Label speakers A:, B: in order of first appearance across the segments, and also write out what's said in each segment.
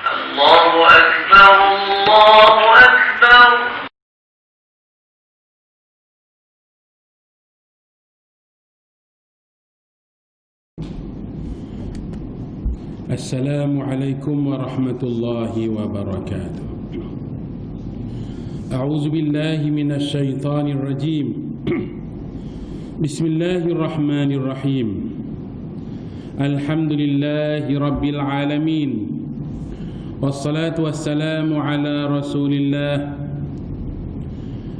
A: الله أكبر الله أكبر.
B: Assalamualaikum warahmatullahi wabarakatuh. A'udzu billahi minasy syaithanir rajim. Bismillahirrahmanirrahim. Alhamdulillahi rabbil alamin. Wassalatu wassalamu ala Rasulillah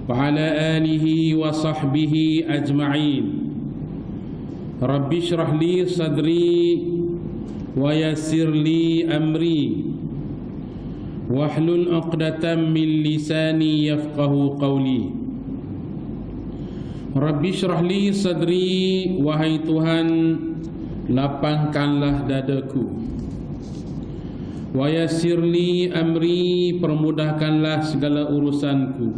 B: wa ala alihi wa sahbihi ajma'in. Rabbi shrah li sadri wa yassir li amri wahlul 'uqdatam min lisani yafqahu qawli. Rabbi shrah li sadri, wahai Tuhan, lapangkanlah dadaku. Wa yassir li amri, permudahkanlah segala urusanku.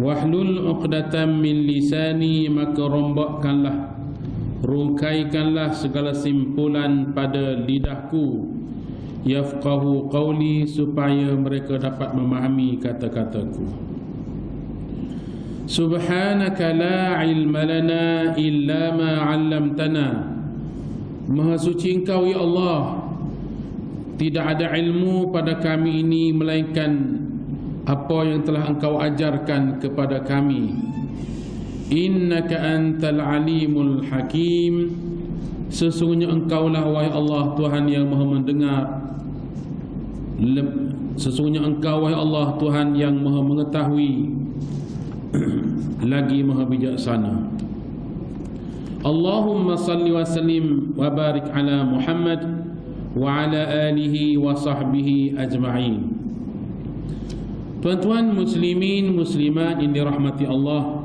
B: Wahlul 'uqdatam min lisani, maka rombakkanlah, rungkaikanlah segala simpulan pada lidahku. Yafqahu qawli, supaya mereka dapat memahami kata-kataku. Subhanaka la ilma lana illa ma 'allamtana. Maha suci Engkau ya Allah, tidak ada ilmu pada kami ini melainkan apa yang telah Engkau ajarkan kepada kami. Innaka antal alimul hakim. Sesungguhnya Engkaulah wahai Allah Tuhan yang maha mendengar. Sesungguhnya Engkau wahai Allah Tuhan yang maha mengetahui lagi maha bijaksana. Allahumma salli wa sallim wa barik ala Muhammad wa ala alihi wa sahbihi ajma'in. Tuan-tuan muslimin muslimat yang dirahmati Allah,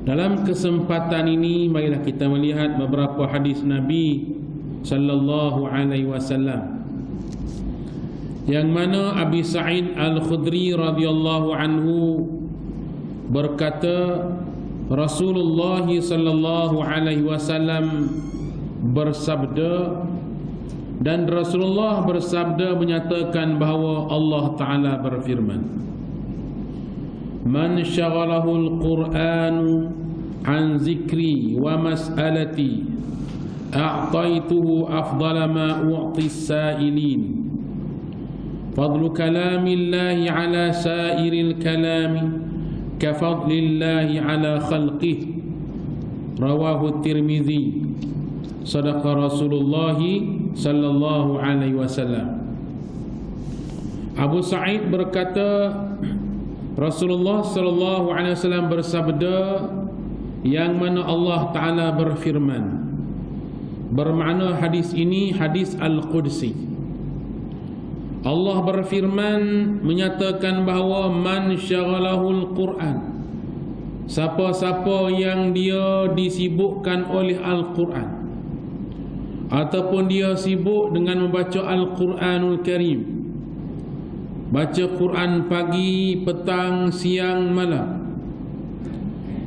B: dalam kesempatan ini marilah kita melihat beberapa hadis Nabi sallallahu alaihi wasallam, yang mana Abi Sa'id Al-Khudri radhiyallahu anhu berkata, Rasulullah sallallahu alaihi wasallam bersabda, dan Rasulullah bersabda menyatakan bahawa Allah Ta'ala berfirman, Man syaghalahu al-Qur'anu an zikri wa mas'alati a'taituhu afdala ma u'ti as-sa'ilin. Fadlu kalamillahi ala sa'iril kalami kafadlillahi ala khalqih. Rawahu Tirmizi. Sadaqa Rasulullah sallallahu alaihi wasallam. Abu Sa'id berkata, Rasulullah sallallahu alaihi wasallam bersabda, yang mana Allah Ta'ala berfirman. Bermakna hadis ini hadis Al-Qudsi. Allah berfirman menyatakan bahawa man syaghalahul Quran, siapa-siapa yang dia disibukkan oleh Al-Quran, ataupun dia sibuk dengan membaca Al-Quranul Karim, baca Quran pagi, petang, siang, malam.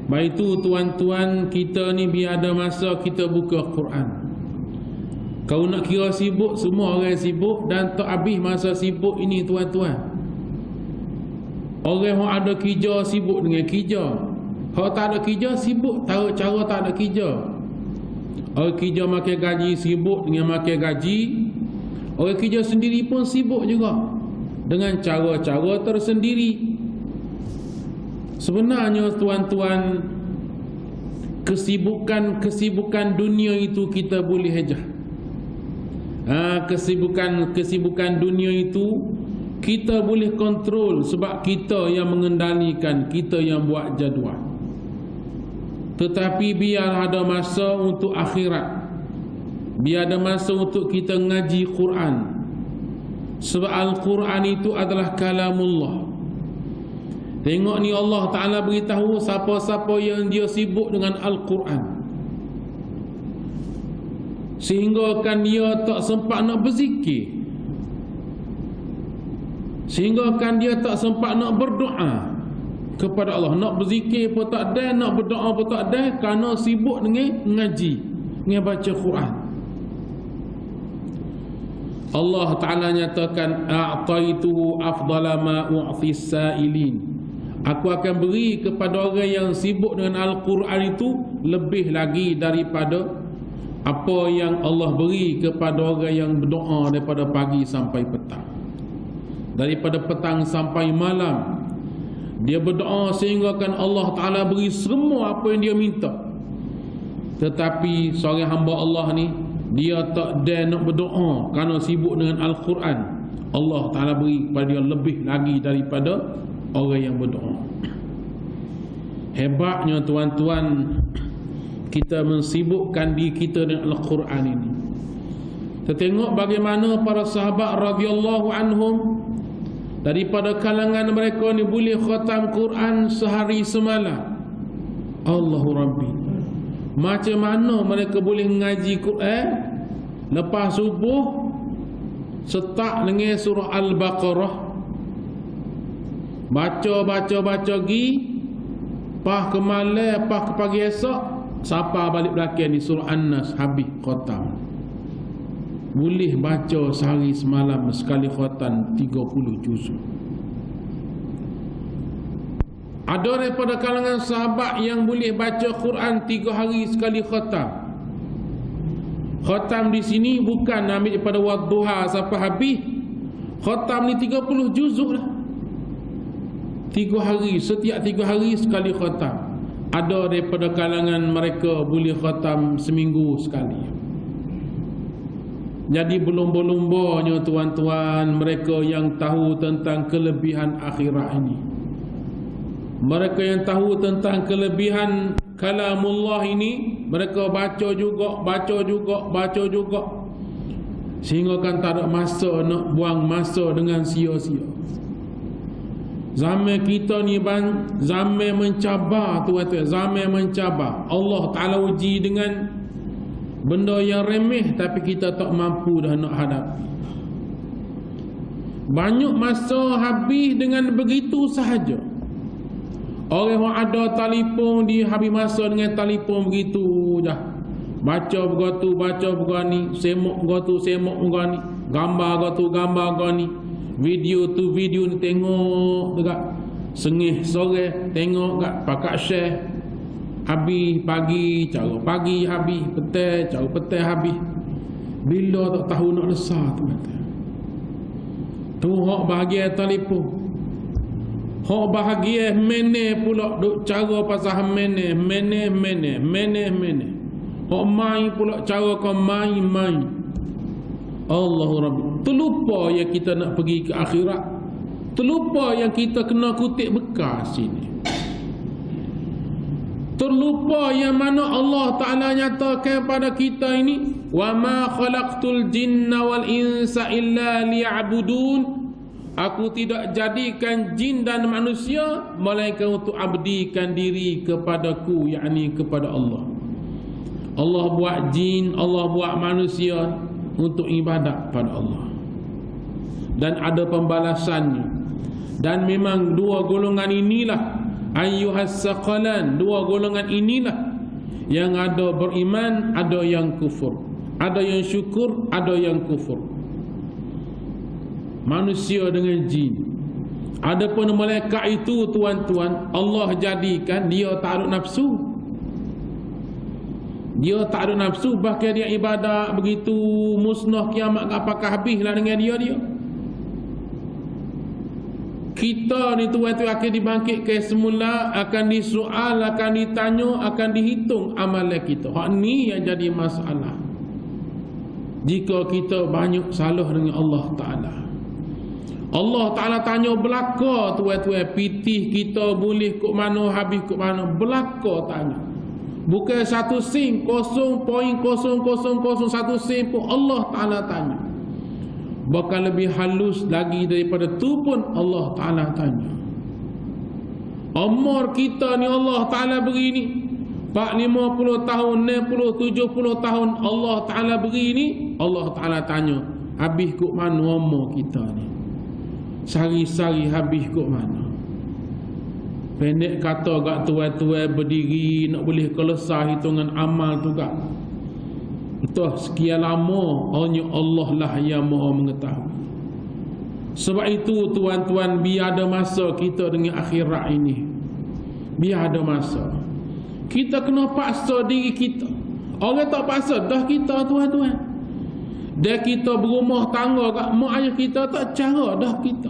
B: Baik itu tuan-tuan, kita ni biar ada masa kita buka Quran. Kau nak kira sibuk, semua orang sibuk, dan tak habis masa sibuk ini tuan-tuan. Orang yang ada kerja sibuk dengan kerja, orang tak ada kerja sibuk tahu cara tak ada kerja. Orang kerja makan gaji sibuk dengan makan gaji. Orang kerja sendiri pun sibuk juga dengan cara-cara tersendiri. Sebenarnya tuan-tuan, kesibukan dunia itu kita boleh hejah. Kesibukan dunia itu kita boleh kontrol, sebab kita yang mengendalikan, kita yang buat jadual. Tetapi biar ada masa untuk akhirat, biar ada masa untuk kita ngaji Quran, sebab Al-Quran itu adalah kalamullah. Tengok ni, Allah Ta'ala beritahu siapa-siapa yang dia sibuk dengan Al-Quran, sehingga kan dia tak sempat nak berzikir, sehingga kan dia tak sempat nak berdoa kepada Allah. Nak berzikir pun tak ada, nak berdoa pun tak ada, kerana sibuk dengan ngaji, dengan baca Quran. Allah Ta'ala nyatakan a'taituhu afdala ma u'tis sa'ilin, aku akan beri kepada orang yang sibuk dengan Al-Quran itu lebih lagi daripada apa yang Allah beri kepada orang yang berdoa daripada pagi sampai petang, daripada petang sampai malam. Dia berdoa sehingga kan Allah Ta'ala beri semua apa yang dia minta. Tetapi seorang hamba Allah ni, dia tak dare nak berdoa kerana sibuk dengan Al-Quran. Allah Ta'ala beri kepada dia lebih lagi daripada orang yang berdoa. Hebatnya tuan-tuan, kita mensibukkan diri kita dengan Al-Quran ini. Kita tengok bagaimana para sahabat radhiyallahu anhum, daripada kalangan mereka ni boleh khatam Quran sehari semalam. Allahu Rabbi, macam mana mereka boleh ngaji Quran lepas subuh start dengan surah Al-Baqarah, baca gi, pah ke malam, pah ke pagi esok, sampai balik belakang di surah An-Nas habis khatam. Boleh baca sehari semalam sekali khatam 30 juzuk. Ada daripada kalangan sahabat yang boleh baca Quran 3 hari sekali khatam. Khatam di sini bukan ambil daripada wadduha sampai habis. Khatam ni 30 juzuk lah. 3 hari, setiap 3 hari sekali khatam. Ada daripada kalangan mereka boleh khatam seminggu sekali. Jadi berlomba-lombanya tuan-tuan mereka yang tahu tentang kelebihan akhirat ini. Mereka yang tahu tentang kelebihan kalamullah ini, mereka baca juga, sehingga kan tak ada masa nak buang masa dengan sia-sia. Zaman kita ni zaman mencabar tuan-tuan, zaman mencabar. Allah Ta'ala uji dengan benda yang remeh, tapi kita tak mampu dah nak hadapi. Banyak masa habis dengan begitu sahaja. Orang yang ada telefon, dia habis masa dengan telefon begitu je. Baca begitu, baca begini, semok begitu, semok begini, gambar begitu, gambar begini, video tu video ni tengok dekat sengih sore, tengok kat pakat share. Habis pagi, cara pagi habis, petang, cara petang habis. Bila tak tahu nak lesar tu kata. Tu hak bahagia telefon. Hak bahagia mene pula duk cara pasal mene. Hak main pula cara kau main. Allahu Rabbi. Terlupa yang kita nak pergi ke akhirat. Terlupa yang kita kena kutip bekas sini. Terlupa yang mana Allah Ta'ala nyatakan pada kita ini, wa ma khalaqtul jinna wal insa illa liya'budun, aku tidak jadikan jin dan manusia melainkan untuk abdikan diri kepadaku, yakni kepada Allah. Allah buat jin, Allah buat manusia untuk ibadat pada Allah, dan ada pembalasannya. Dan memang dua golongan inilah, ayyuhas saqalan, dua golongan inilah yang ada beriman, ada yang kufur, ada yang syukur, ada yang kufur. Manusia dengan jin. Adapun malaikat itu tuan-tuan, Allah jadikan dia tak ada nafsu. Dia tak ada nafsu, bahkan dia ibadat begitu musnah kiamat apakah habislah dengan dia. Kita ni tuan-tuan akan dibangkitkan semula, akan disoal, akan ditanya, akan dihitung amalan kita. Hak ni yang jadi masalah. Jika kita banyak salah dengan Allah Ta'ala, Allah Ta'ala tanya belaka tuan-tuan, pitih kita boleh kok mana, habis kok mana, belaka tanya. Bukan 1 sen, 0.0001 sen pun Allah Ta'ala tanya. Bahkan lebih halus lagi daripada tu pun Allah Ta'ala tanya. Umur kita ni Allah Ta'ala beri ni 40-50 tahun, 60-70 tahun Allah Ta'ala beri ni, Allah Ta'ala tanya, habis kok mana umur kita ni? Sari-sari habis kok mana? Pendek kata gak tuai-tuai berdiri nak boleh kelesah hitungan amal tu gak. Entah sekian lama, hanya Allah lah yang maha mengetahui. Sebab itu tuan-tuan, biar ada masa kita dengan akhirat ini. Biar ada masa kita kena paksa diri kita. Orang tak paksa dah kita tuan-tuan. Dah kita berumah tangga kat mak ayah kita, tak cara dah kita.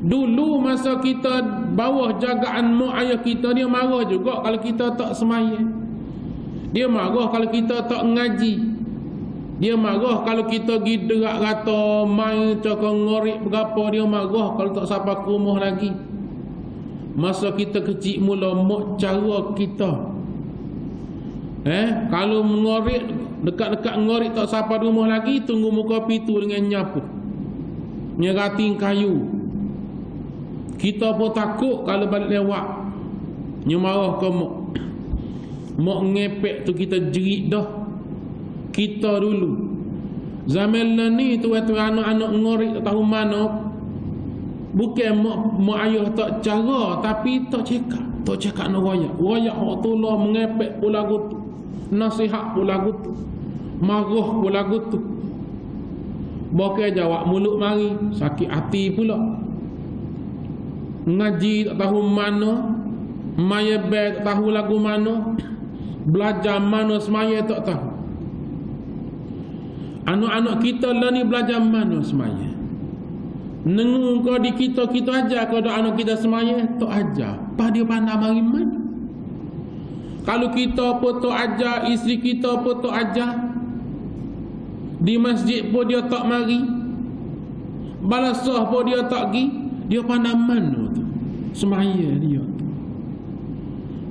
B: Dulu masa kita bawah jagaan mak ayah kita, dia marah juga kalau kita tak sembahyang. Dia marah kalau kita tak ngaji. Dia marah kalau kita pergi derak kata main cakap ngorek berapa. Dia marah kalau tak sampai ke rumah lagi. Masa kita kecil mula, mak cara kita. Kalau ngorek, dekat-dekat ngorek tak sampai rumah lagi, tunggu muka pintu dengan nyapu, nyerating kayu. Kita pun takut kalau balik lewat, nyemarah ke mak. Mak ngepek tu kita jerit dah. Kita dulu zaman ni tu anak-anak ngorek tak tahu mana. Bukan mak ayah tak cara, tapi tak cakap nak royak hak tu lah, mengepek pula lagu tu, nasihat pula lagu tu, marah pula lagu tu. Bukan jawab mulut mari, sakit hati pula. Ngaji tak tahu mana, maya bel tak tahu lagu mana, belajar mana semaya tak tahu. Anak-anak kita lah ni belajar mana semaya. Nengu kau di kita ajar kau dak anak kita semaya tak ajar. Apa dia pandai mari mana? Kalau kita pun tak ajar, isteri kita pun tak ajar, di masjid pun dia tak mari, balasah pun dia tak pergi, dia pandai mana tu semaya dia tu.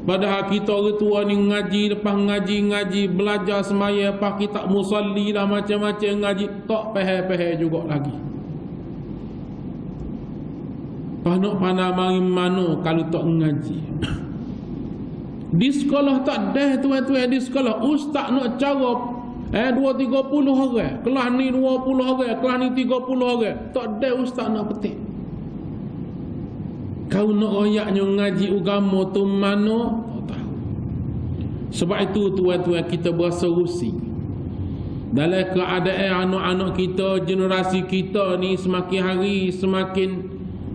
B: Padahal kita orang tua ni ngaji, lepas ngaji belajar semaya, lepas kita musalli lah macam-macam ngaji, tak faham juga lagi. Nak pandai mari mana kalau tak ngaji. Di sekolah tak ada tuan-tuan, di sekolah ustaz nak cara 2-30 orang, kelas ni 20 orang, kelas ni 30 orang, tak ada ustaz nak petik. Kau nak royaknya ngaji agama tu mana, tak tahu. Sebab itu tuan-tuan, kita berasa rusing dalam keadaan anak-anak kita, generasi kita ni semakin hari semakin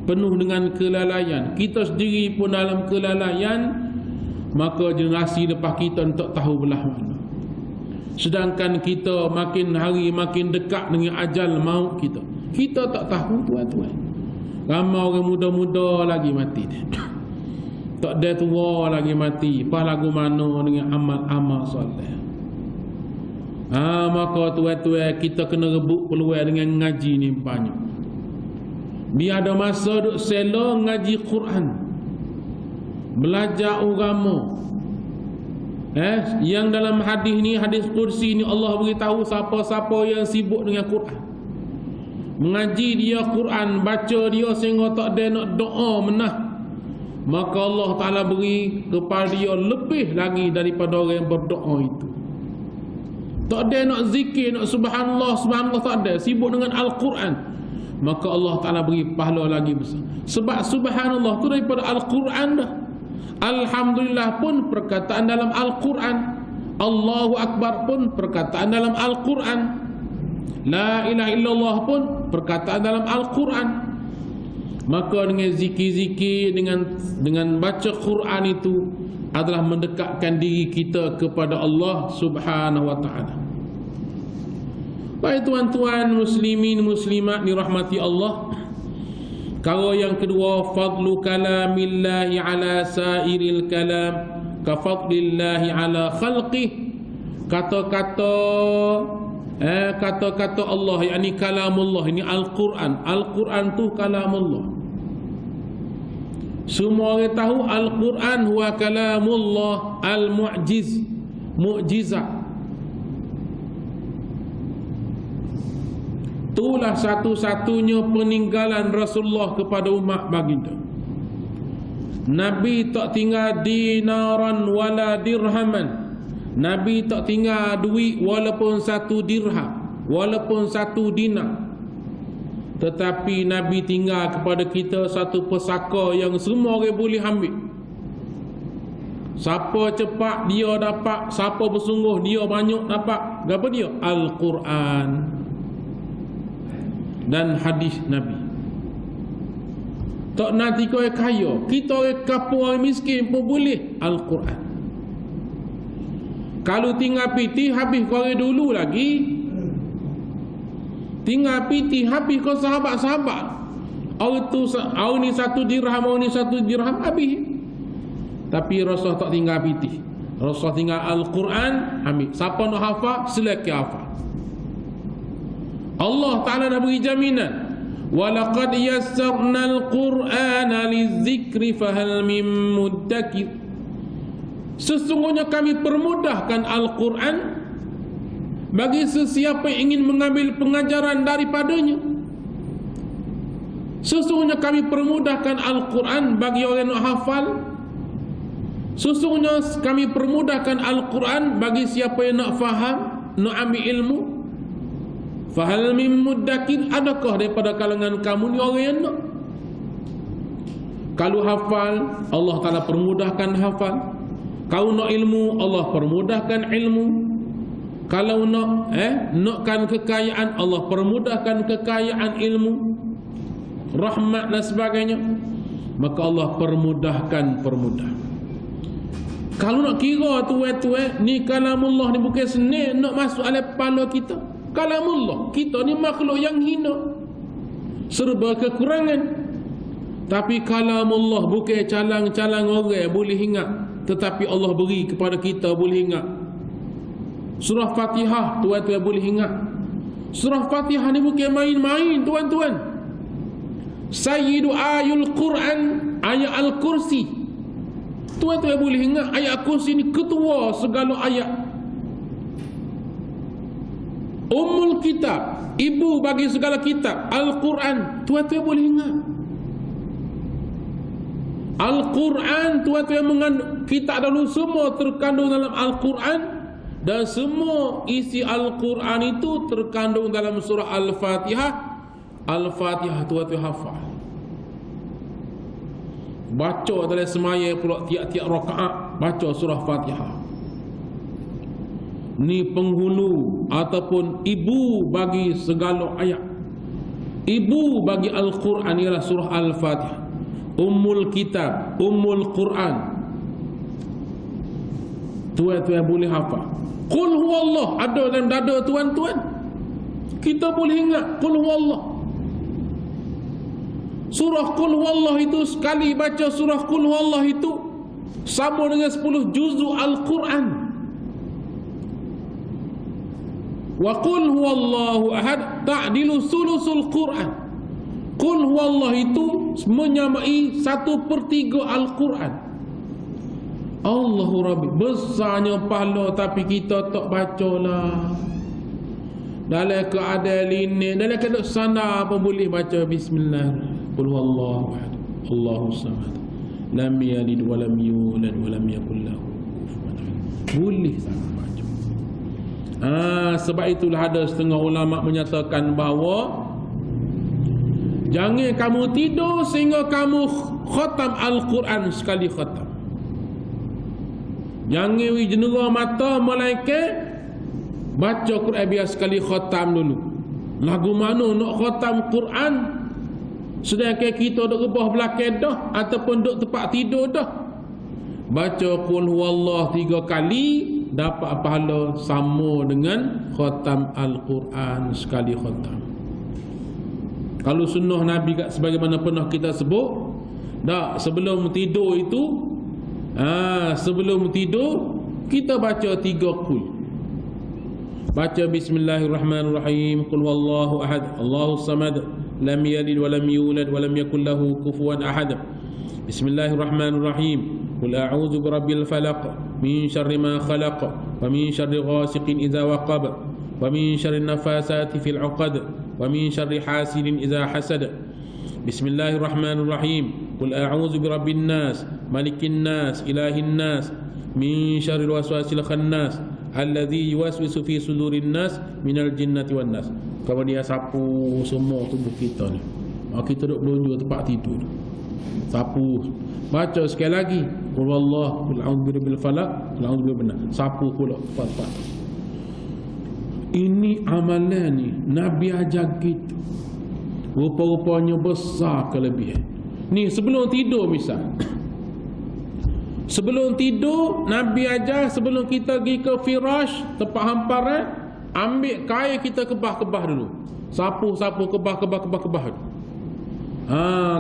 B: penuh dengan kelalaian. Kita sendiri pun dalam kelalaian, maka generasi lepas kita tak tahu belah mana. Sedangkan kita makin hari makin dekat dengan ajal maut kita. Kita tak tahu tuan-tuan. Ramai orang muda-muda lagi mati. Tak ada tua lagi mati. Pas lagu mana dengan amal-amal soleh. Maka tuan-tuan, kita kena rebut peluang dengan ngaji ni banyak. Biar ada masa duk sela ngaji Quran, belajar agama. Yang dalam hadis ni, hadis kursi ni, Allah beritahu siapa-siapa yang sibuk dengan Quran, mengaji dia Quran, baca dia sehingga tak ada nak doa menah, maka Allah Ta'ala beri kepada dia lebih lagi daripada orang yang berdoa itu. Tak ada nak zikir, nak subhanallah, subhanallah, tak ada, sibuk dengan Al-Quran, maka Allah Ta'ala beri pahala lagi besar. Sebab subhanallah tu daripada Al-Quran dah. Alhamdulillah pun perkataan dalam Al-Quran. Allahu Akbar pun perkataan dalam Al-Quran. La ilaha illallah pun perkataan dalam Al-Quran. Maka dengan zikir-zikir, dengan baca Quran itu adalah mendekatkan diri kita kepada Allah Subhanahu wa ta'ala. Baik tuan-tuan muslimin muslimat dirahmati Allah. Kalau yang kedua, fadlu kalamillahi ala sairil kalam ka fadlillahi ala khalqih. Kata-kata Allah, yakni kalamullah, ini Al-Quran. Al-Quran tu kalamullah. Semua orang tahu Al-Quran huwa kalamullah al-mu'jiz, mu'jizat. Itulah satu-satunya peninggalan Rasulullah kepada umat baginda. Nabi tak tinggal dinaran wala dirhaman. Nabi tak tinggal duit walaupun 1 dirham, walaupun 1 dinar. Tetapi Nabi tinggal kepada kita satu pesaka yang semua orang boleh ambil. Siapa cepat dia dapat, siapa bersungguh dia banyak dapat. apa dia? Al-Quran dan hadis Nabi. Tak nanti kau kaya, kita orang kapur orang miskin pun boleh Al-Quran. Kalau tinggal piti habis kau dulu lagi, tinggal piti habis kau sahabat-sahabat. Orang ni 1 dirham, orang ni 1 dirham habis. Tapi Rasul tak tinggal piti. Rasul tinggal Al-Quran, ambil. Siapa nak hafal, silakan hafal. Allah Ta'ala dah beri jaminan. Walaqad yassarnal Qur'ana lizzikri fahal mim muddakir. Sesungguhnya kami permudahkan Al-Quran bagi sesiapa yang ingin mengambil pengajaran daripadanya. Sesungguhnya kami permudahkan Al-Quran bagi orang yang nak hafal. Sesungguhnya kami permudahkan Al-Quran bagi siapa yang nak faham, nak ambil ilmu. Fahal mim muddakir, adakah daripada kalangan kamu ni orang yang nak? Kalau hafal, Allah Ta'ala permudahkan hafal. Kalau nak ilmu, Allah permudahkan ilmu. Kalau nakkan kekayaan, Allah permudahkan kekayaan ilmu, rahmat dan sebagainya. Maka Allah permudahkan. Kalau nak kira tuai-tuai, ni kalamullah ni bukan senang nak masuk dalam kepala kita. Kalamullah, kita ni makhluk yang hina, serba kekurangan. Tapi kalamullah bukan calang-calang orang boleh ingat, tetapi Allah beri kepada kita boleh ingat. Surah Fatihah tuan-tuan boleh ingat. Surah Fatihah ni bukan main-main tuan-tuan. Sayyidu ayul Quran, ayat Al-Kursi. Tuan-tuan boleh ingat ayat Al-Kursi ni ketua segala ayat. Ummul kitab, ibu bagi segala kitab, Al-Quran. Tuan-tuan boleh ingat Al-Quran, tuan-tuan mengandung, kitab dahulu semua terkandung dalam Al-Quran. Dan semua isi Al-Quran itu terkandung dalam surah Al-Fatihah. Al-Fatihah tuan-tuan hafal, baca dalam semaya pula, tiap-tiap rakaat baca surah Fatihah. Ni penghulu ataupun ibu bagi segala ayat. Ibu bagi Al-Quran ialah surah Al-Fatihah. Ummul kitab, Ummul Quran. Tuan-tuan boleh hafal. Qul huwallah ada dalam dada tuan-tuan. Kita boleh ingat Qul huwallah. Surah Qul huwallah itu, sekali baca surah Qul huwallah itu sama dengan 10 juzuk Al-Quran. Wa qul huwallahu ahad ta'dilu sulusul Quran. Qul huwallah itu menyamai 1/3 Al-Quran. Allahu Rabbi, besarnya pahala tapi kita tak bacalah. Dalam keadaan ini, dalam keadaan sana apa boleh baca bismillah. Qul huwallahu ahad, Allahu samad, lam yalid wa lam yulad wa lam yakul lahu kufuwan ahad. Boleh sangat baca. Sebab itulah ada setengah ulama menyatakan bahawa jangan kamu tidur sehingga kamu khatam Al-Quran sekali khatam. Jangan jenera mata malaikat baca Quran biar sekali khatam dulu. Lagu mana nak khatam Quran sedangkan kita duk rebah belakang dah ataupun duk tempat tidur dah. Baca Qul huwallah 3 kali dapat pahala sama dengan khatam Al-Quran sekali khatam. Kalau sunnah Nabi sebagaimana pernah kita sebut, dah sebelum tidur itu, sebelum tidur kita baca 3 qul. Baca bismillahirrahmanirrahim, qul huwallahu ahad, Allahus samad, lam yalid wa lam yulad wa lam yakul lahu kufuwan ahad. Bismillahirrahmanirrahim. Qul a'udzu birabbil falaq min syarri ma khalaq wa min syarri ghasiqin idza waqab wa min syarri nafasati fil 'uqad wa min syarri hasidin idza hasad. Bismillahirrahmanirrahim. Qul a'udzu birabbin nas malikin nas ilahin nas min syarril waswasil khannas alladzi yuwaswisu fi sudurin nas minal jinnati wan nas. Kalau dia sapu semua tubuh kita ni, kita duduk belunjuk tempat tidur, sapu, baca sekali lagi qul wallahu qul a'udzu birabbil falaq qul a'udzu birabbin nas, sapu pula tempat-tempat. Ini amalan ni Nabi ajar gitu. Rupa-rupanya besar kelebihan. Ni sebelum tidur misal. Sebelum tidur Nabi ajar sebelum kita pergi ke firash, tempat hamparan, ambil kain kita kebah-kebah dulu. Sapu-sapu kebah dulu.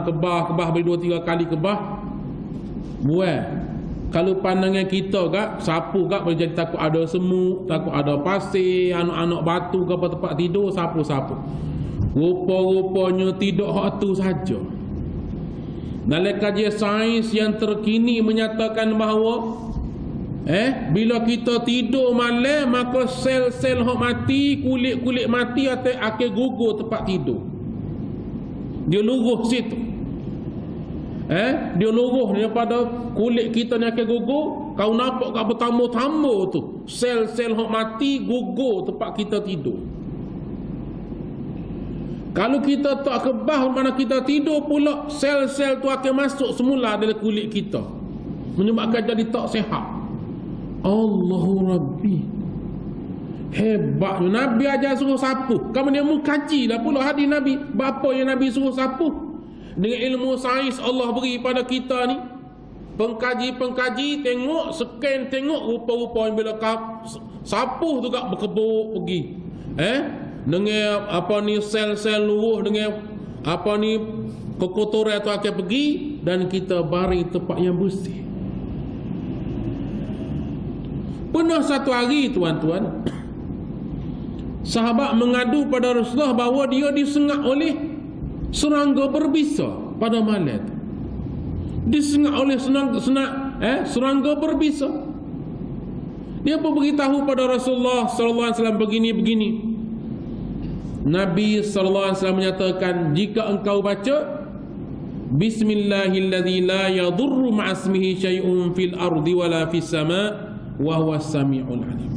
B: Kebah beri 2-3 kali kebah. Buat. Kalau pandangan kita kak, sapu kak boleh jadi takut ada semut, takut ada pasir, anak-anak batu ke apa tempat tidur, sapu-sapu. Rupa-rupanya tidak hak tu saja. Dalam kajian sains yang terkini menyatakan bahawa bila kita tidur malam, maka sel-sel hak mati, kulit-kulit mati akan gugur tempat tidur. Dia luruh situ. Dia luruh daripada kulit kita ni akan gugur. Kau nampak kat bertambah-tambah tu, sel-sel hak mati gugur tempat kita tidur. Kalau kita tak kebah mana kita tidur pula, sel-sel tu akan masuk semula dalam kulit kita, menyebabkan jadi tak sihat. Allahu Rabbi, hebatnya Nabi ajar suruh sapu. Kamu dia mengkaji dah pula hadis Nabi. Bapa yang Nabi suruh sapu. Dengan ilmu sains Allah beri pada kita ni, pengkaji tengok, scan tengok, rupa-rupa bila sapu tu gak berkebuk pergi. Dengan apa ni sel-sel luruh, dengan apa ni kekotoran tu akan pergi dan kita baring tempat yang bersih. Pernah satu hari tuan-tuan, sahabat mengadu pada Rasulullah bahawa dia disengat oleh serangga berbisa pada malam tu. Disengat oleh serangga berbisa. Dia pun beritahu pada Rasulullah sallallahu alaihi wasallam begini. Nabi sallallahu alaihi wasallam menyatakan, jika engkau baca Bismillahilladzi la yadurru ma'asmihi syai'un fil ardi wala fis sama' wa huwas sami'ul alim.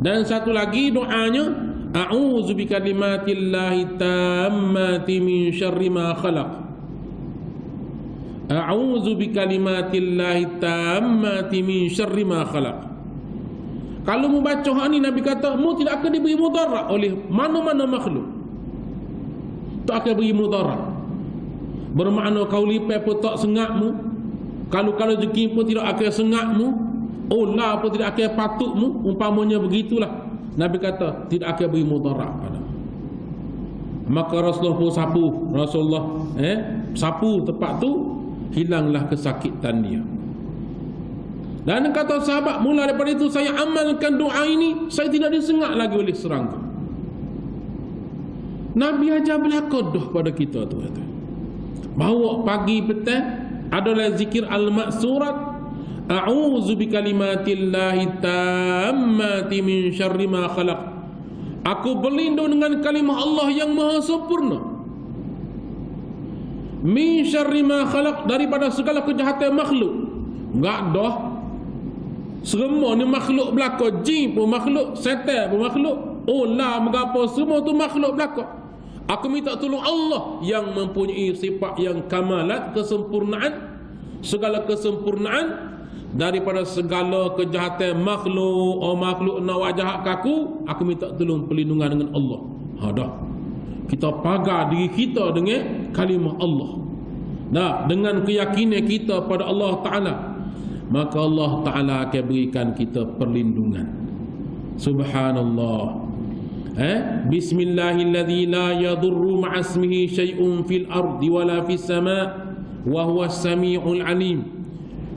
B: Dan satu lagi doanya, a'udzu bikalimatillahi tammati min syarri ma khalaq. A'udzu bikalimatillahi tammati min syarri ma khalaq. Kalau mu baca hak ni, Nabi kata mu tidak akan diberi mudarat oleh mana-mana makhluk. Tak akan beri mudarat. Bermakna kau lipat pun tak sengat mu. Kalau rezeki pun tidak akan sengat mu. Ular pun tidak akan patut mu. Umpamanya begitulah. Nabi kata tidak akan beri mudarat pada. Maka Rasulullah pun sapu. Rasulullah sapu tempat tu, hilanglah kesakitan dia. Dan kata sahabat, mula daripada itu saya amalkan doa ini, saya tidak disengat lagi oleh serangga. Nabi ajar berlaku dah pada kita tu. Bawa pagi petang adalah zikir al-maksurat. A'udzu bikalimatillahi tammati min syarri ma khalaq. Aku berlindung dengan kalimah Allah yang maha sempurna. Min syarri ma khalaq, daripada segala kejahatan makhluk. Enggak dah. Semua ni makhluk belaka. Jin pun makhluk, setan pun makhluk, ular mengapa semua tu makhluk belaka. Aku minta tolong Allah yang mempunyai sifat yang kamalat, kesempurnaan, segala kesempurnaan daripada segala kejahatan makhluk. Makhluk nak wajah kaku, aku minta tolong perlindungan dengan Allah. Dah. Kita pagar diri kita dengan kalimah Allah. Dah, dengan keyakinan kita pada Allah Ta'ala, maka Allah Ta'ala akan berikan kita perlindungan. Subhanallah. Bismillahilladzi la yadurru ma'asmihi syai'un fil ardi wala fis sama' wa huwas sami'ul alim.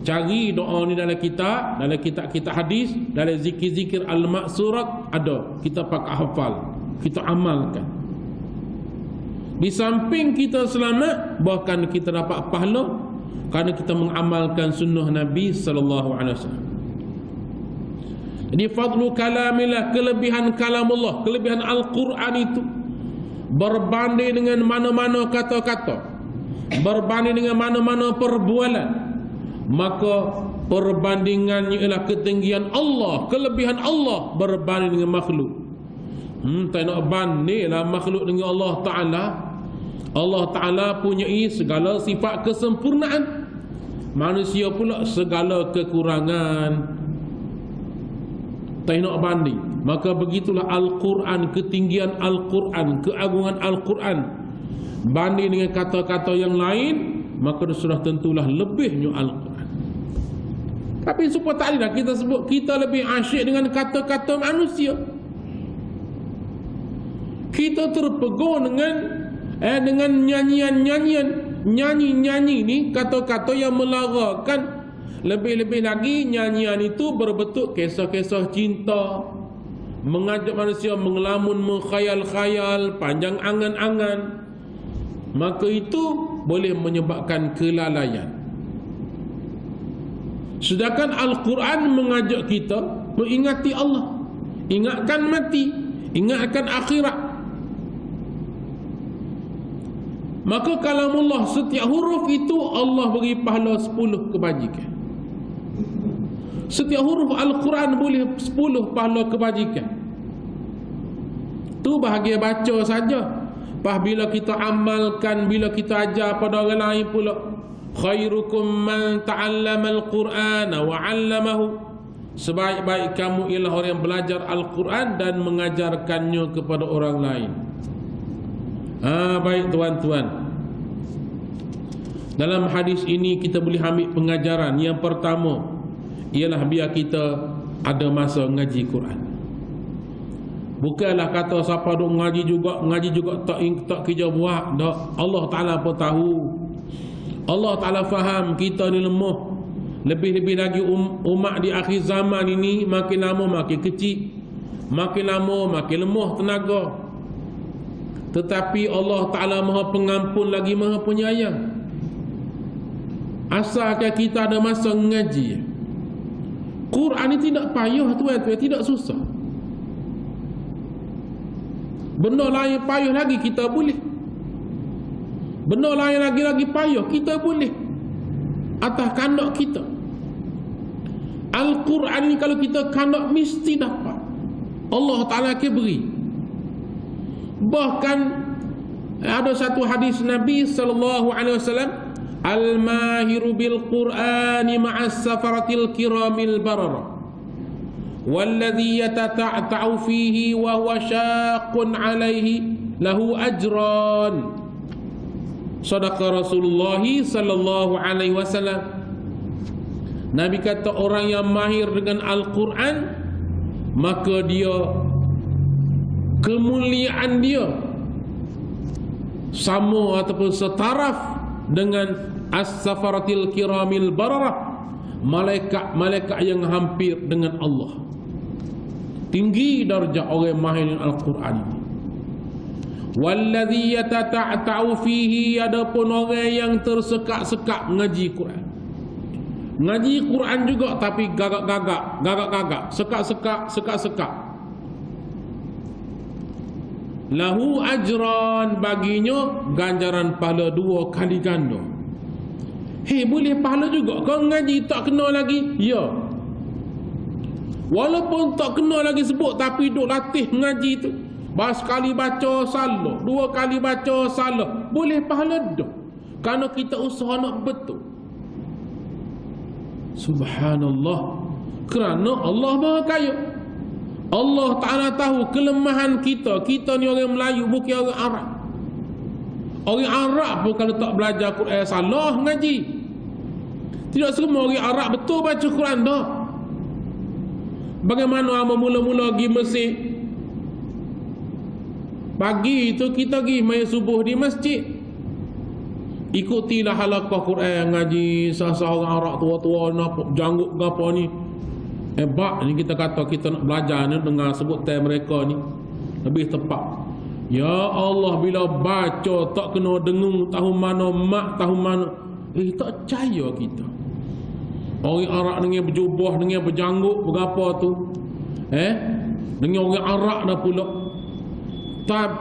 B: Cari doa ni dalam kitab hadis, dalam zikir-zikir al-maksurat ada. Kita pakai hafal, kita amalkan. Di samping kita selamat, bahkan kita dapat pahala kerana kita mengamalkan sunnah Nabi sallallahu alaihi wasallam. Jadi fadlu kalamillah, kelebihan kalamullah, kelebihan Al-Quran itu berbanding dengan mana-mana kata-kata, berbanding dengan mana-mana perbualan. Maka perbandingannya ialah ketinggian Allah, kelebihan Allah berbanding dengan makhluk. Tak nak bandinglah makhluk dengan Allah Ta'ala. Allah Ta'ala punyai segala sifat kesempurnaan, manusia pula segala kekurangan. tak nak banding. Maka begitulah Al-Quran, ketinggian Al-Quran, keagungan Al-Quran banding dengan kata-kata yang lain, maka sudah tentulah lebihnya Al-Quran. Tapi supaya tak ada kita sebut kita lebih asyik dengan kata-kata manusia. Kita terpegun dengan nyanyian-nyanyian, nyanyi-nyanyi ni kata-kata yang melarakan. Lebih-lebih lagi nyanyian itu berbentuk kisah-kisah cinta, mengajak manusia mengelamun, mengkhayal-khayal, panjang angan-angan. Maka itu boleh menyebabkan kelalaian. Sedangkan Al-Quran mengajak kita mengingati Allah, ingatkan mati, ingatkan akhirat. Maka kalamullah setiap huruf itu Allah beri pahala 10 kebajikan. Setiap huruf Al-Quran boleh 10 pahala kebajikan. Tu bahagia baca saja. Pas bila kita amalkan, bila kita ajar pada orang lain pula. Khairukum man ta'allama al-Qur'ana wa 'allamahu. Sebaik-baik kamu ialah orang yang belajar Al-Quran dan mengajarkannya kepada orang lain. Baik tuan-tuan, dalam hadis ini kita boleh ambil pengajaran. Yang pertama ialah biar kita ada masa ngaji Quran. Bukanlah kata siapa duk ngaji juga tak kerja buat dak. Allah Taala pun tahu. Allah Taala faham kita ni lemah. Lebih-lebih lagi umat di akhir zaman ini makin lama makin kecil, makin lama makin lemah tenaga. Tetapi Allah Ta'ala Maha Pengampun lagi Maha Penyayang. Asalkan kita ada masa mengaji. Quran ni tidak payah tuan-tuan, tidak susah. Benda lain payah lagi kita boleh. Benda lain lagi payah kita boleh. Atas kandak kita. Al-Quran ni kalau kita kandak mesti dapat. Allah Ta'ala akan beri. Bahkan ada satu hadis Nabi sallallahu alaihi wasallam, al-mahiru bil Qur'ani ma'as safaratil kiramil barara walladhi yatata'ta'u fihi wa huwa syaqqun alaihi lahu ajran. Sadaqa Rasulullah sallallahu alaihi wasallam. Nabi kata orang yang mahir dengan Al-Quran, maka dia, kemuliaan dia sama ataupun setaraf dengan as-safaratil kiramil bararah, malaikat-malaikat yang hampir dengan Allah. Tinggi darjah orang mahir dengan Al-Quran ini. Walladhi yatata'ta'u fihi, adapun orang yang tersekak-sekak ngaji Quran. Ngaji Quran juga tapi gagak-gagak, sekak-sekak. Lahu ajran, baginya ganjaran pahala 2 kali ganda. Boleh pahala juga kau ngaji tak kena lagi? Ya. Walaupun tak kena lagi sebut, tapi duk latih ngaji tu. Sekali baca salah, 2 kali baca salah, boleh pahala dah. Kerana kita usaha nak betul. Subhanallah. Kerana Allah Maha Kaya. Allah Ta'ala tahu kelemahan kita. Kita ni orang Melayu, bukan orang Arab. Orang Arab pun kalau tak belajar Quran salah ngaji. Tidak semua orang Arab betul baca Quran dah. Bagaimana mula-mula pergi Mesir? Pagi itu kita pergi main subuh di masjid. Ikutilah halaqah Quran ngaji. Sah-sah orang Arab tua-tua nampak janggut ke apa ni. Hebat ni kita kata kita nak belajar ni dengar sebut time mereka ni lebih tepat. Ya Allah, bila baca tak kena dengung tahu mana mak tahu mana. Tak percaya kita. Orang Arab dengan berjubah, dengan berjanggut, berapa tu. Dengan orang Arab dah pula.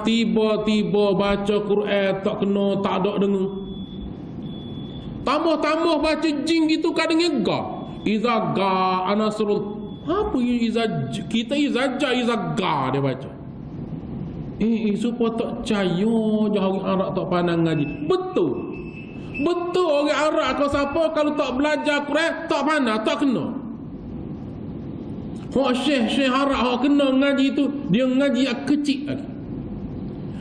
B: Tiba-tiba baca Quran tak kena, tak ada dengung. Tambah-tambah baca jing gitu kadang ga. Iza ga anasrul. Apa yang iza kita iza ga dia baca. Supaya tak percaya je orang Arab tak pandang ngaji. Betul orang Arab kalau siapa kalau tak belajar Quran tak pandang, tak kena. Hak syekh harap hak kena ngaji tu, dia ngaji yang kecil lagi.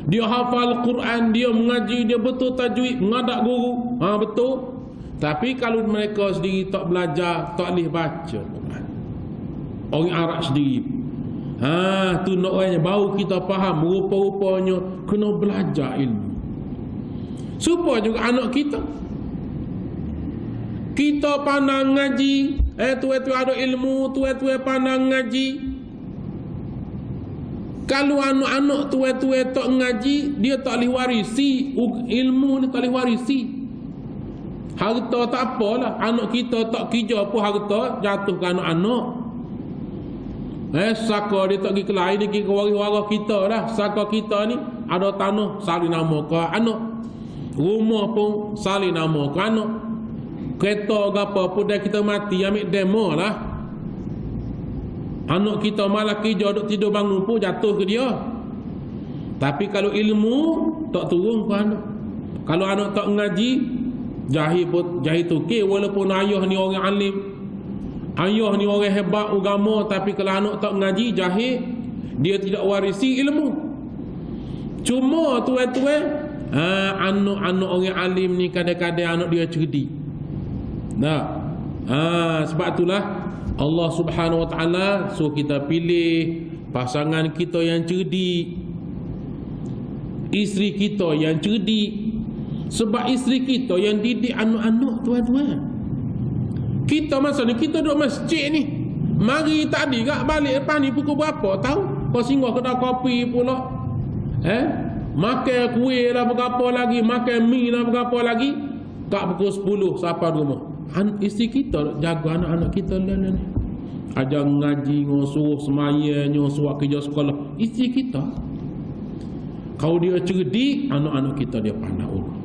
B: Dia hafal Quran, dia mengaji, dia betul tajwid, mengadak guru. Betul. Tapi kalau mereka sendiri tak belajar, tak boleh baca Quran. Orang Arab sendiri. Tu nak orangnya baru kita faham, rupa-rupanya kena belajar ilmu. Supaya juga anak kita. Kita pandang ngaji, tu ada ilmu, tu pandang ngaji. Kalau anak-anak tu tak ngaji, dia tak boleh warisi ilmu ni, tak boleh warisi. Harta tak apalah, anak kita tak kerja apa harta jatuh ke anak-anak. Saka dia tak pergi ke lain, dia pergi ke waris-waris kita lah. Saka kita ni ada tanah salin nama ke anak, rumah pun salin nama ke anak, kereta ke apa pun dah kita mati ambil demo lah. Anak kita malah kerja duk tidur bangun pun jatuh ke dia. Tapi kalau ilmu tak turun ke anak. Kalau anak tak ngaji, jahil tukir. Walaupun ayah ni orang alim, ayah ni orang hebat agama, tapi kalau anak tak ngaji, jahil, dia tidak warisi ilmu. Cuma anak-anak orang alim ni kadang-kadang anak dia cerdik. Sebab itulah Allah Subhanahu Wa Taala suruh kita pilih pasangan kita yang cerdik, isteri kita yang cerdik. Sebab isteri kita yang didik anak-anak tuan-tuan. Kita masa ni kita duduk masjid ni, mari tadi kak balik lepas ni pukul berapa tahu? Kau singgah kedai kopi pula, makan kuih lah berapa lagi, makan mi lah berapa lagi, kak pukul 10 sampai rumah. Isteri kita jaga anak-anak kita ni, ajar ngaji, suruh semaya, suruh kerja sekolah. Isteri kita, kalau dia cerdik, anak-anak kita dia pandang urus.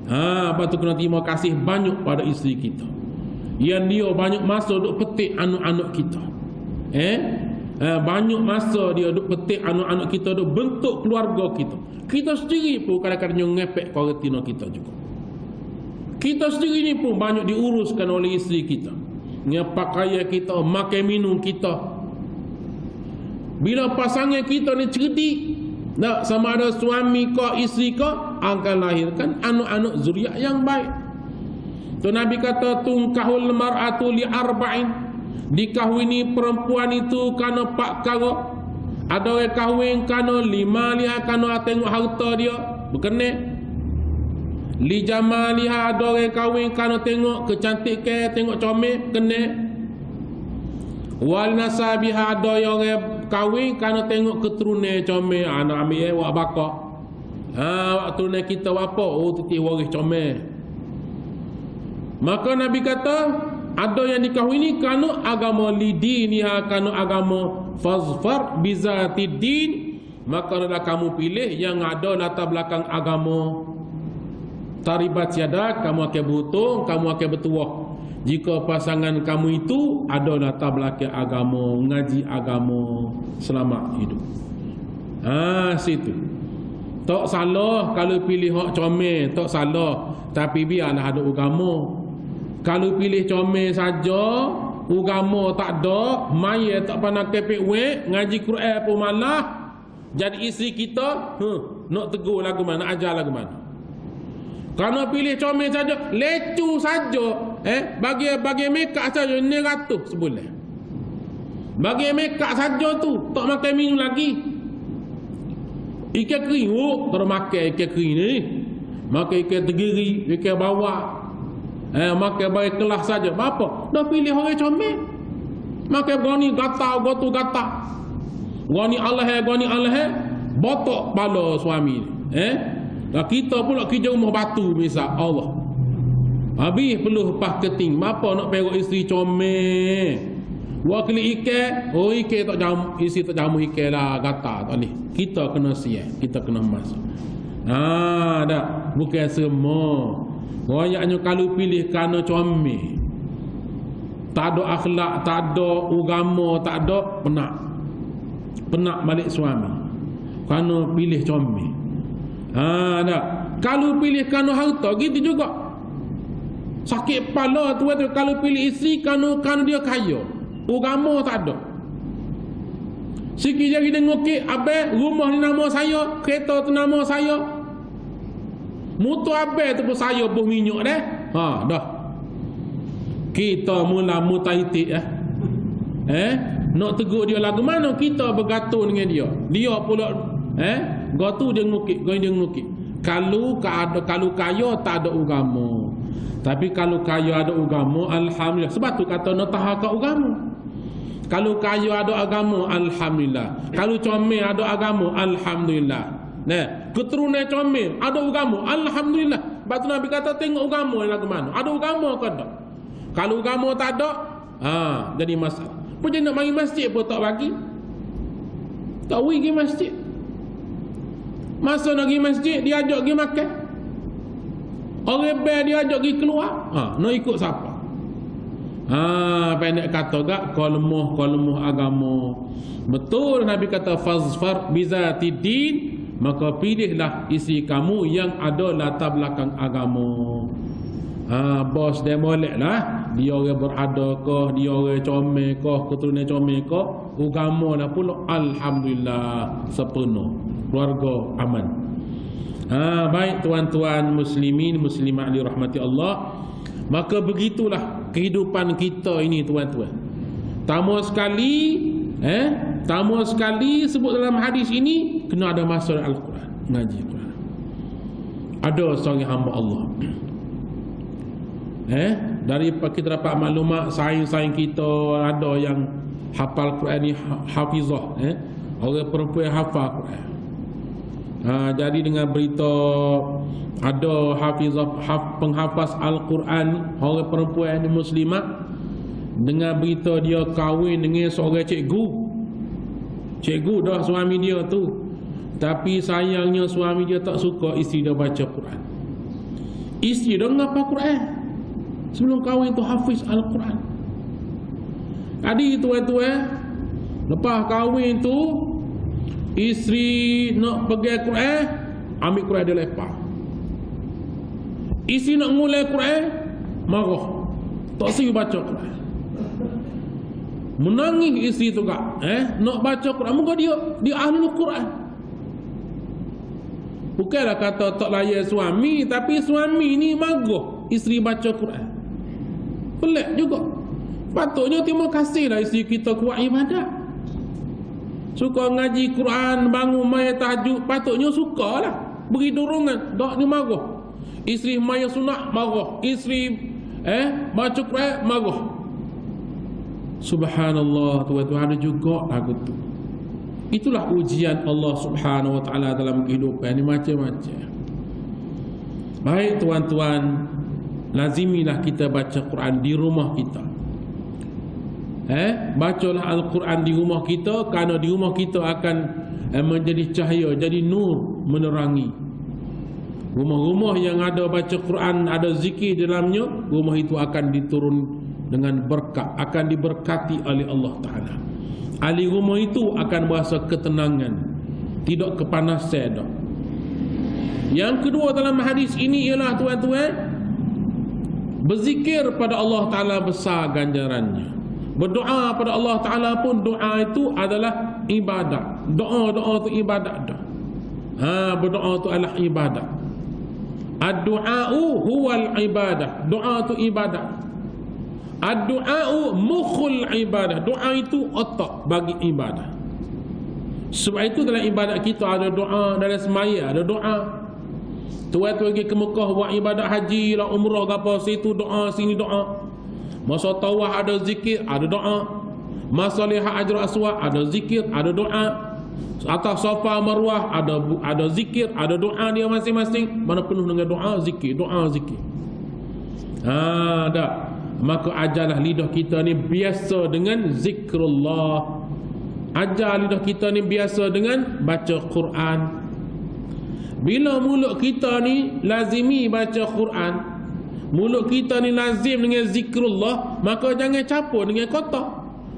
B: Lepas tu kena terima kasih banyak pada isteri kita yang dia banyak masa duk petik anak-anak kita. Banyak masa dia duk petik anak-anak kita, duk bentuk keluarga kita. Kita sendiri pun kadang-kadang ngepek kuartina kita juga. Kita sendiri ni pun banyak diuruskan oleh isteri kita. Pakaian kita, makan minum kita. Bila pasangan kita ni cerdik, sama ada suami ke isteri ke, akan lahirkan anak-anak zuriat yang baik. Tu Nabi kata tungkahul mar'atu li arba'in, dikahwini perempuan itu kerana 4 perkara. Ada orang kahwin kerana 5 liha, kerana tengok harta dia berkenan. Li jamaliha, ada orang kahwin kerana tengok kecantikan, tengok comel, kena. Wal nasabiha, ada orang kahwin kerana tengok keturunan comel, anak ambil wak bakak. Waktu turunan kita apa? Titih waris comel. Maka Nabi kata ada yang dikahwini kerana agama lidiniha, kerana agama fazfar bizatid din. Maka adalah kamu pilih yang ada latar belakang agama. Taribat siada, kamu akan beruntung, kamu akan bertuah. Jika pasangan kamu itu ada latar belakang agama, ngaji agama, selamat hidup. Situ. Tak salah kalau pilih hak comel, tak salah. Tapi biarlah ada agama. Kalau pilih comel saja, agama tak ada, maya tak pandang kepek wek, ngaji Quran pun malah. Jadi isteri kita, nak tegur lagu mana, nak ajar lagu mana. Kerana pilih comel saja, lecu saja, bagi mekak saja 900 sebulan. Bagi mekak saja tu, tak makan minum lagi. Ikan kering, terus makan ikan kering ni. Makan ikan tegiri, ikan bawak. Makan baik kelas saja. Apa? Dah pilih orang comel. Makan goni gatal, gotu gatal. Goni Allah, botok pala suami ni. Kita pula kerja rumah batu misal Allah. Habis perlu lepas keting. Apa nak perok isteri comel? Buat keli ikan, ikan tak jamu, isteri tak jamu ikan lah, gatal tak boleh. Kita kena siap, kita kena masuk. Dah, bukan semua. Royaknya kalau pilih kerana comel, tak ada akhlak, tak ada agama, tak ada, penak balik suami kerana pilih comel. Dah. Kalau pilih kerana harta, gitu juga. Sakit kepala tu kalau pilih isteri kerana dia kaya, agama tak ada. Sikit jari dia ngukit, abang, rumah ni nama saya, kereta tu nama saya. Motor abang tu pun saya pun minyak dah. Dah. Kita mula mutaitik nak tegur dia lagu mana kita bergantung dengan dia. Dia pula gatu dia ngukit, dia ngukit. Kalau kaya tak ada agama. Tapi kalau kaya ada agama, alhamdulillah. Sebab tu kata nak tahan kat agama. Kalau kaya ada agama, alhamdulillah. Kalau comel ada agama, alhamdulillah. Nah, keturunan comel ada agama, alhamdulillah. Sebab tu Nabi kata tengok agama lagu mana. Ada agama ke tak? Kalau agama tak ada, jadi masalah. Pun dia nak mari masjid pun tak bagi. Tak pergi masjid. Masa nak pergi masjid, dia ajak pergi makan. Orang bel dia ajak pergi keluar. Nak ikut siapa? Pendek kata gak kolmuh agama. Betul Nabi kata fazfar bizati din, maka pilihlah isi kamu yang ada latar belakang agama. Bos dia molek lah. Dia orang berada ke, dia orang comel ke, keturunan comel ke, agama dah pula alhamdulillah sepenuh. Keluarga aman. Baik tuan-tuan muslimin muslimat dirahmati Allah. Maka begitulah kehidupan kita ini tuan-tuan. Tamu sekali sebut dalam hadis ini kena ada masa Al-Quran, ngaji Quran. Ada seorang hamba Allah. Dari kita dapat maklumat saing-saing kita ada yang hafal Quran ni hafizah, orang perempuan hafal Quran. Jadi dengan berita ada penghafaz Al-Quran orang perempuan ni muslimat, dengan berita dia kahwin dengan seorang cikgu dah suami dia tu, tapi sayangnya suami dia tak suka isteri dia baca Quran. Isteri dia ngapa Quran sebelum kahwin tu hafiz Al-Quran. Jadi tuan-tuan, lepas kahwin tu isteri nak pegang Quran, ambil Quran dia lepas. Isteri nak mulai Quran, marah, tak siap baca Quran. Menangis isteri tu kak, nak baca Quran. Muka dia ahlul Quran. Bukanlah kata tak layan suami, tapi suami ni marah isteri baca Quran. Pelik juga. Patutnya terima kasihlah isteri kita kuat ibadat, suka ngaji Quran, bangun maya tahajud, patutnya sukalah. Beri dorongan, tak ni marah. Isteri maya sunat marah, isteri baca Quran marah. Subhanallah, tuan-tuan, ada juga lagu tu. Itulah ujian Allah Subhanahu wa taala dalam kehidupan ni macam-macam. Baik tuan-tuan, lazimilah kita baca Quran di rumah kita. Bacalah Al-Quran di rumah kita, kerana di rumah kita akan menjadi cahaya, jadi nur menerangi. Rumah-rumah yang ada baca Quran, ada zikir dalamnya, rumah itu akan diturun dengan berkat, akan diberkati oleh Allah Ta'ala. Ahli rumah itu akan berasa ketenangan, tidak kepanasan dah. Yang kedua dalam hadis ini ialah tuan-tuan, berzikir pada Allah Ta'ala besar ganjarannya. Berdoa pada Allah Ta'ala pun, doa itu adalah ibadat. Doa itu ibadat dah. Berdoa itu adalah ibadat. Ad-du'a'u huwal ibadah. Doa itu ibadat. Ad-du'a'u mukhul ibadah. Doa itu otak bagi ibadah. Sebab itu dalam ibadat kita ada doa, dalam semaya ada doa. Tuan-tuan pergi ke Mekah buat ibadat haji lah, umrah ke apa, situ doa, sini doa. Masa tawaf ada zikir, ada doa. Masa lihat Hajar Aswad ada zikir, ada doa. Atas Safa Marwah ada zikir, ada doa dia masing-masing. Mana penuh dengan doa, zikir, doa, zikir. Dah. Maka ajarlah lidah kita ni biasa dengan zikrullah. Ajar lidah kita ni biasa dengan baca Quran. Bila mulut kita ni lazimi baca Quran, mulut kita ni lazim dengan zikrullah, maka jangan campur dengan kotak.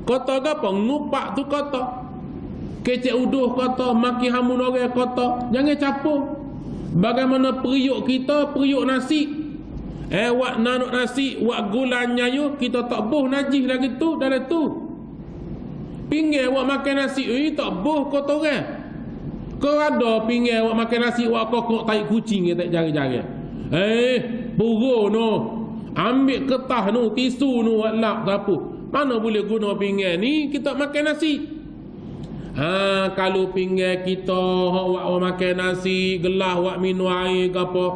B: Kotak apa? Ngupak tu kotak. Kecek uduh kotak, maki hamun orang kotak. Jangan campur. Bagaimana periuk kita, periuk nasi. Wak nanuk nasi, wak gula nyayu, kita tak boh najis lagi tu, dari tu. Pinggir awak makan nasi tak boh kotoran. Kau ada pinggir awak makan nasi awak kokok tai kucing tak jari-jari. Puro no. Ambil kertas no, tisu no, lap apa. Mana boleh guna pinggir ni kita makan nasi. Kalau pinggir kita awak makan nasi, gelas awak minum air ke apa,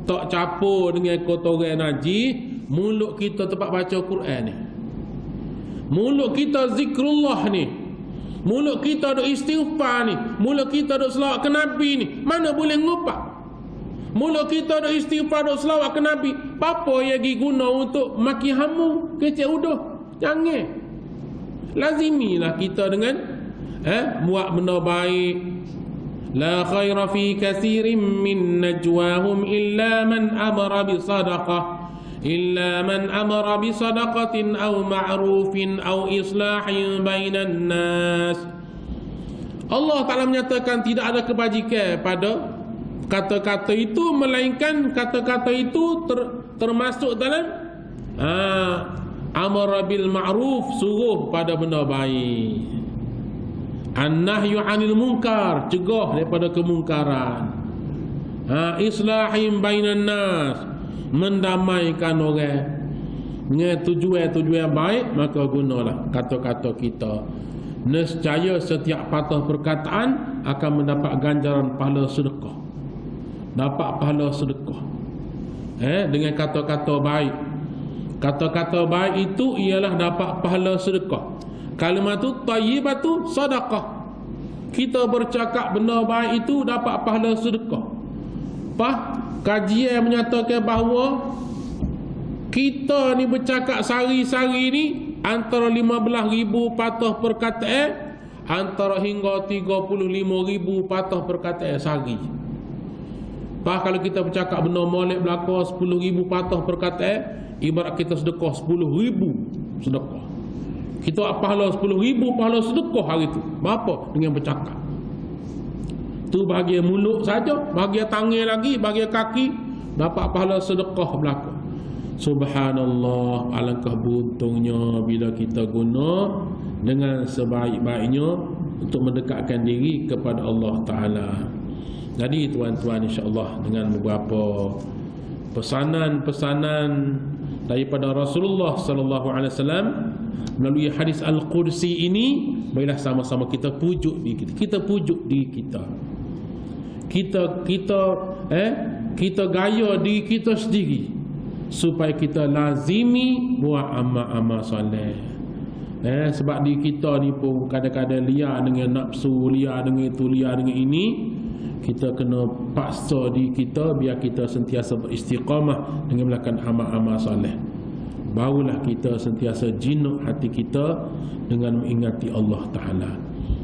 B: tak campur dengan kotoran najis, mulut kita tempat baca Quran ni. Mulut kita zikrullah ni. Mulut kita duk istighfar ni. Mulut kita duk selawat ke Nabi ni. Mana boleh ngupak? Mulut kita duk istighfar, duk selawat ke Nabi. Apa yang guna untuk maki hamu, kecek uduh? Jangan. Lazimilah kita dengan buat benda baik. La khaira fi katsirin min najwahum illa man amara bi sadaqah. إلا من أمر بصدقة أو معروف أو إصلاح بين الناس. Allah Ta'ala menyatakan tidak ada kebajikan pada kata-kata itu, melainkan kata-kata itu termasuk dalam amara bil ma'ruf, suruh pada benda baik, an-nahyu 'anil munkar, cegah daripada kemungkaran, islahim bainan nas, mendamaikan orang dengan tujuan baik. Maka gunalah kata-kata kita. Nescaya setiap patah perkataan akan mendapat ganjaran pahala sedekah. Dapat pahala sedekah dengan kata-kata baik. Kata-kata baik itu ialah dapat pahala sedekah. Kalimatu thayyibatu sadaqah. Kita bercakap benda baik itu dapat pahala sedekah. Kajian menyatakan bahawa kita ni bercakap sehari-hari ni antara 15,000 patah perkataan, antara hingga 35,000 patah perkataan sehari. Kalau kita bercakap benda molek belaka 10,000 patah perkataan, ibarat kita sedekah 10,000 sedekah. Kita pahala 10,000 pahala sedekah hari tu. Berapa dengan bercakap? Tu bahagian mulut saja, bahagian tangan lagi, bahagian kaki dapat pahala sedekah belaka. Subhanallah, alangkah beruntungnya bila kita guna dengan sebaik-baiknya untuk mendekatkan diri kepada Allah Ta'ala. Jadi tuan-tuan, insya-Allah dengan beberapa pesanan-pesanan daripada Rasulullah sallallahu alaihi wasallam melalui hadis Al-Qudsi ini, marilah sama-sama kita pujuk diri kita. Kita pujuk diri kita. Kita gaya diri kita sendiri supaya kita lazimi buat amal-amal soleh. Sebab diri kita ni pun kadang-kadang liar dengan nafsu, liar dengan itu, liar dengan ini. Kita kena paksa diri kita biar kita sentiasa beristiqamah dengan melakukan amal-amal soleh. Barulah kita sentiasa jinak hati kita dengan mengingati Allah Ta'ala.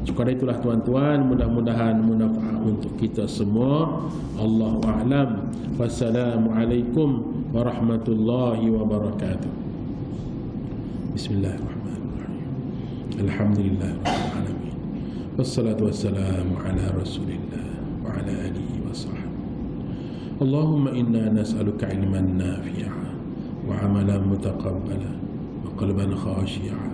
B: Sekadar itulah tuan-tuan, mudah-mudahan manfaat untuk kita semua. Allahu a'lam. Wassalamualaikum warahmatullahi wabarakatuh. Bismillahirrahmanirrahim. Alhamdulillahirabbil alamin. Wassalatu wassalamu ala Rasulillah wa ala alihi wa sahbihi. Allahumma inna nas'aluka ilman nafi'a wa 'amalan mutaqabbala wa qalban khashi'a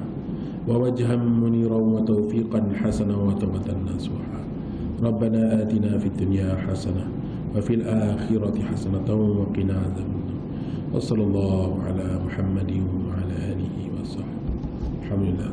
B: ووجها منيرا وتوفيقا حسنا وتوبة نصوحا. ربنا آتنا في الدنيا حسنة وفي الآخرة حسنة وقنا عذاب النار. وصلى الله على محمد وعلى آله وصحبه. الحمد لله.